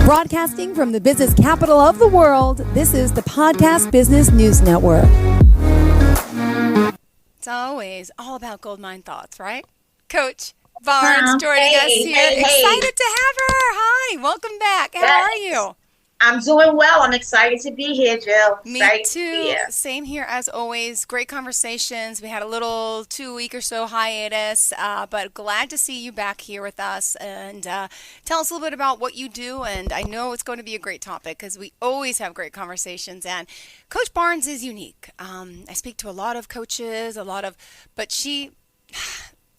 Broadcasting from the business capital of the world, this is the Podcast Business News Network. It's always all about gold mine thoughts, right? Coach Barnes joining us here. Excited to have her. Hi, welcome back. How are you? I'm doing well. I'm excited to be here, Jill. Me too. Same here as always. Great conversations. We had a little 2-week or so hiatus, but glad to see you back here with us. And tell us a little bit about what you do. And I know it's going to be a great topic because we always have great conversations. And Coach Barnes is unique. I speak to a lot of coaches, but she,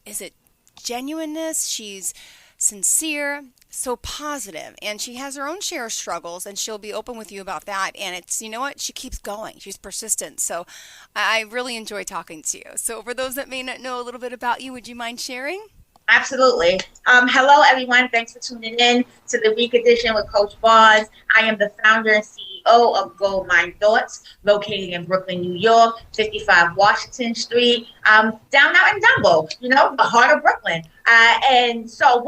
is it genuineness? She's sincere, so positive, and she has her own share of struggles, and she'll be open with you about that. And it's, you know what, she keeps going. She's persistent. So I really enjoy talking to you. So for those that may not know a little bit about you, would you mind sharing? Absolutely. Hello, everyone. Thanks for tuning in to the Recondition with Coach Barnes. I am the founder and CEO of Gold Mine Thoughts, located in Brooklyn, New York, 55 Washington Street, down out in Dumbo, the heart of Brooklyn. And so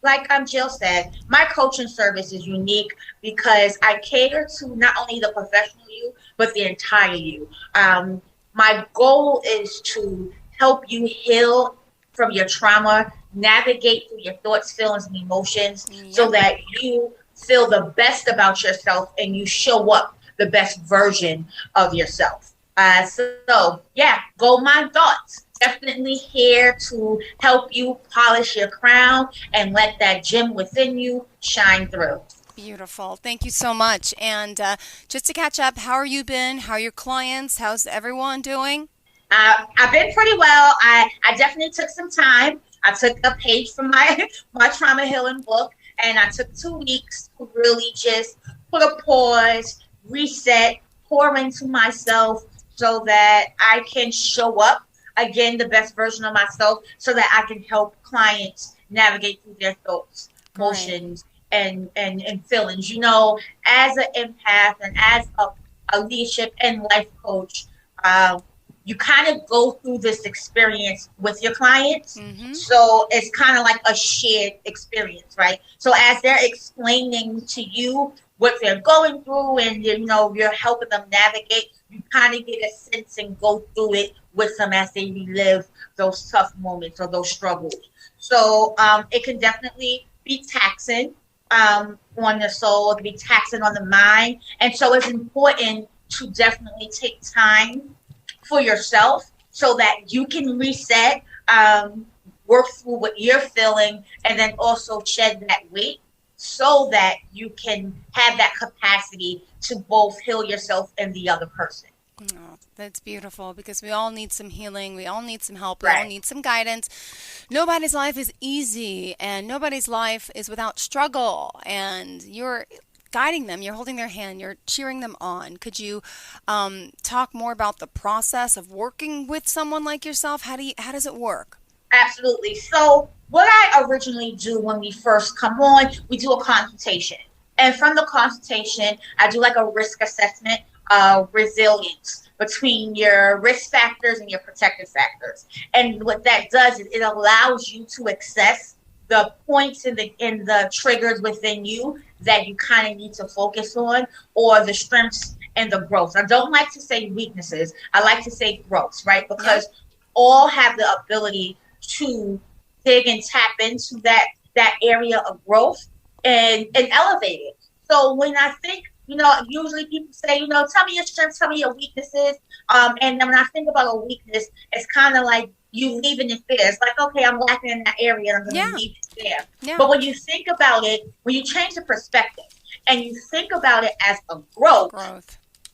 like Jill said, my coaching service is unique because I cater to not only the professional you, but the entire you. My goal is to help you heal from your trauma, navigate through your thoughts, feelings, and emotions so that you feel the best about yourself and you show up the best version of yourself. Gold Mine Thoughts. Definitely here to help you polish your crown and let that gem within you shine through. Beautiful. Thank you so much. And just to catch up, how are you been? How are your clients? How's everyone doing? I've been pretty well. I definitely took some time. I took a page from my trauma healing book, and I took 2 weeks to really just put a pause, reset, pour into myself so that I can show up again the best version of myself so that I can help clients navigate through their thoughts, emotions, and feelings. As an empath and as a leadership and life coach, you kind of go through this experience with your clients. Mm-hmm. So it's kind of like a shared experience, right? So as they're explaining to you what they're going through and, you're helping them navigate, you kind of get a sense and go through it with them as they relive those tough moments or those struggles. So it can definitely be taxing on the soul. It can be taxing on the mind. And so it's important to definitely take time for yourself so that you can reset, work through what you're feeling, and then also shed that weight so that you can have that capacity to both heal yourself and the other person. Oh, that's beautiful because we all need some healing. We all need some help. We all need some guidance. Nobody's life is easy and nobody's life is without struggle, and you're guiding them, you're holding their hand, you're cheering them on. Could you talk more about the process of working with someone like yourself? How does it work? Absolutely. So what I originally do when we first come on, we do a consultation. And from the consultation, I do like a risk assessment of resilience between your risk factors and your protective factors. And what that does is it allows you to assess the points in the triggers within you that you kind of need to focus on, or the strengths and the growth. I don't like to say weaknesses. I like to say growths, right? Because all have the ability to dig and tap into that area of growth and elevate it. So when I think, usually people say, tell me your strengths, tell me your weaknesses. And then when I think about a weakness, it's kind of like you leaving it there. It's like, okay, I'm lacking in that area, and I'm going to leave it there. Yeah. But when you think about it, when you change the perspective and you think about it as a growth,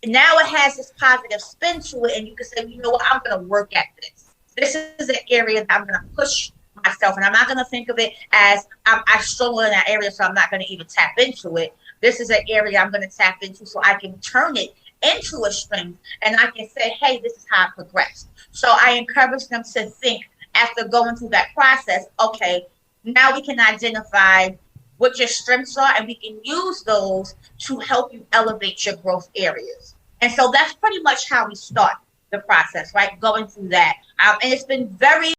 now it has this positive spin to it, and you can say, you know what, I'm going to work at this. This is an area that I'm going to push myself, and I'm not going to think of it as I struggle in that area, so I'm not going to even tap into it. This is an area I'm going to tap into so I can turn it into a strength, and I can say, hey, this is how I progress. So I encourage them to think after going through that process, okay, now we can identify what your strengths are, and we can use those to help you elevate your growth areas. And so that's pretty much how we start the process, right? Going through that. And it's been very